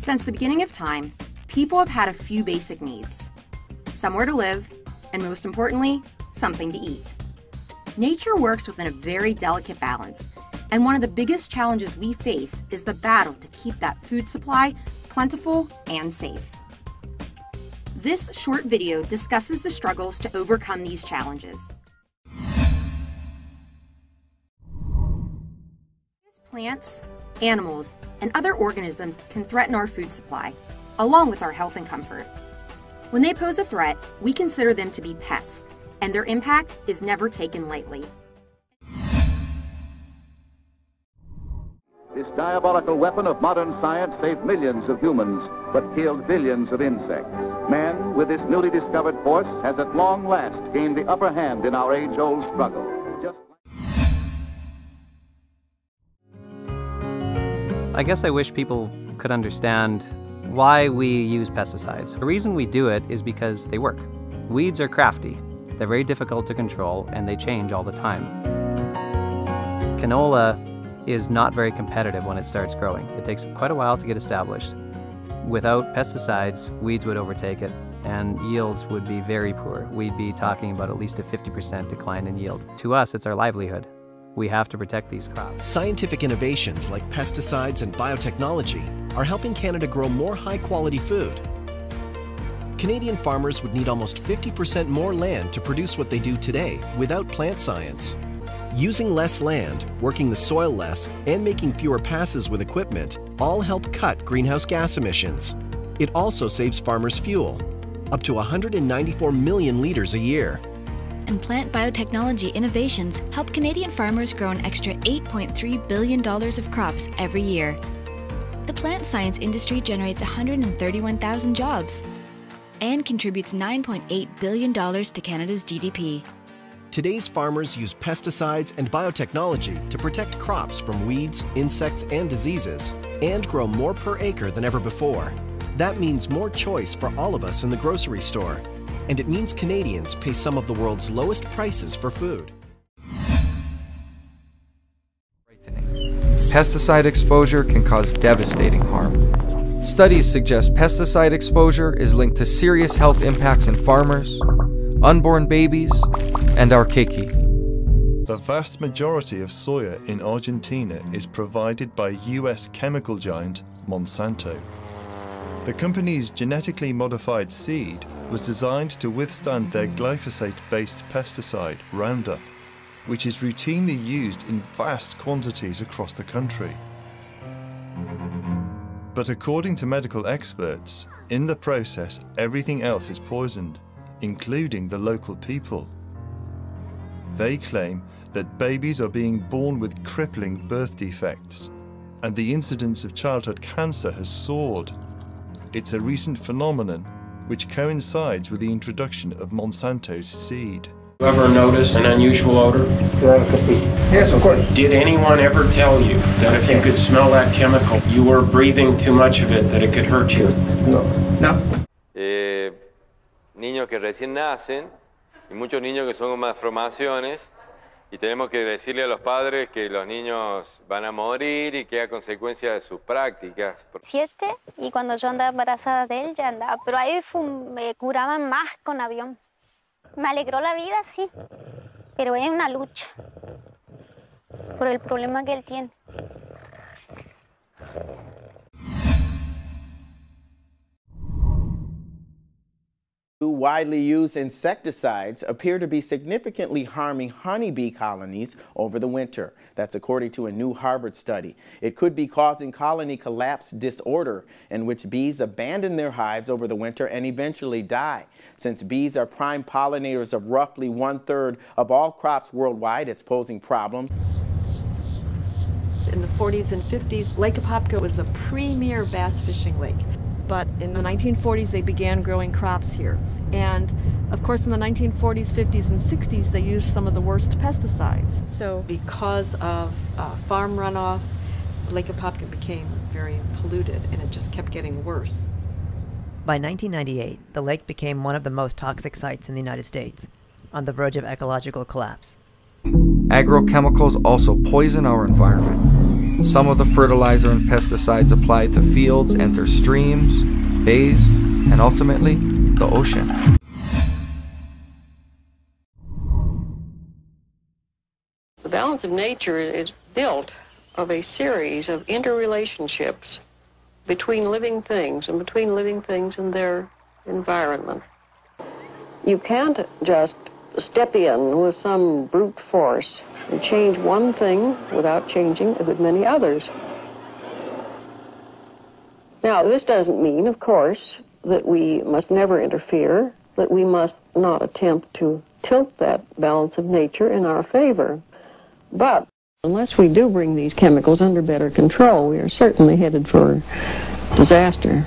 Since the beginning of time, people have had a few basic needs: somewhere to live, and most importantly, something to eat. Nature works within a very delicate balance, and one of the biggest challenges we face is the battle to keep that food supply plentiful and safe. This short video discusses the struggles to overcome these challenges. Plants, animals, and other organisms can threaten our food supply, along with our health and comfort. When they pose a threat, we consider them to be pests, and their impact is never taken lightly. This diabolical weapon of modern science saved millions of humans, but killed billions of insects. Man, with this newly discovered force, has at long last gained the upper hand in our age-old struggle. I guess I wish people could understand why we use pesticides. The reason we do it is because they work. Weeds are crafty. They're very difficult to control, and they change all the time. Canola is not very competitive when it starts growing. It takes quite a while to get established. Without pesticides, weeds would overtake it, and yields would be very poor. We'd be talking about at least a 50% decline in yield. To us, it's our livelihood. We have to protect these crops. Scientific innovations like pesticides and biotechnology are helping Canada grow more high-quality food. Canadian farmers would need almost 50% more land to produce what they do today without plant science. Using less land, working the soil less, and making fewer passes with equipment all help cut greenhouse gas emissions. It also saves farmers fuel, up to 194 million litres a year. And plant biotechnology innovations help Canadian farmers grow an extra $8.3 billion of crops every year. The plant science industry generates 131,000 jobs and contributes $9.8 billion to Canada's GDP. Today's farmers use pesticides and biotechnology to protect crops from weeds, insects, and diseases, and grow more per acre than ever before. That means more choice for all of us in the grocery store. And it means Canadians pay some of the world's lowest prices for food. Pesticide exposure can cause devastating harm. Studies suggest pesticide exposure is linked to serious health impacts in farmers, unborn babies, and our keiki. The vast majority of soya in Argentina is provided by US chemical giant Monsanto. The company's genetically modified seed was designed to withstand their glyphosate-based pesticide, Roundup, which is routinely used in vast quantities across the country. But according to medical experts, in the process, everything else is poisoned, including the local people. They claim that babies are being born with crippling birth defects, and the incidence of childhood cancer has soared. It's a recent phenomenon which coincides with the introduction of Monsanto's seed. Ever notice an unusual odor? Yes, of course. Did anyone ever tell you that if you could smell that chemical, you were breathing too much of it, that it could hurt you? No. No. Niños que recién nacen y muchos niños que son con malformaciones, y tenemos que decirle a los padres que los niños van a morir y que a consecuencia de sus prácticas. 7, y cuando yo andaba embarazada de él ya andaba, pero ahí me curaban más con avión. Me alegró la vida, sí, pero es una lucha por el problema que él tiene. Widely used insecticides appear to be significantly harming honeybee colonies over the winter. That's according to a new Harvard study. It could be causing colony collapse disorder, in which bees abandon their hives over the winter and eventually die. Since bees are prime pollinators of roughly 1/3 of all crops worldwide, it's posing problems. In the 40s and 50s, Lake Apopka was a premier bass fishing lake. But in the 1940s, they began growing crops here. And of course, in the 1940s, 50s, and 60s, they used some of the worst pesticides. So because of farm runoff, Lake Apopka became very polluted, and it just kept getting worse. By 1998, the lake became one of the most toxic sites in the United States, on the verge of ecological collapse. Agrochemicals also poison our environment. Some of the fertilizer and pesticides applied to fields enter streams, bays, and ultimately, the ocean. The balance of nature is built of a series of interrelationships between living things and between living things and their environment. You can't just step in with some brute force and change one thing without changing a good many others. Now, this doesn't mean, of course, that we must never interfere, that we must not attempt to tilt that balance of nature in our favor. But unless we do bring these chemicals under better control, we are certainly headed for disaster.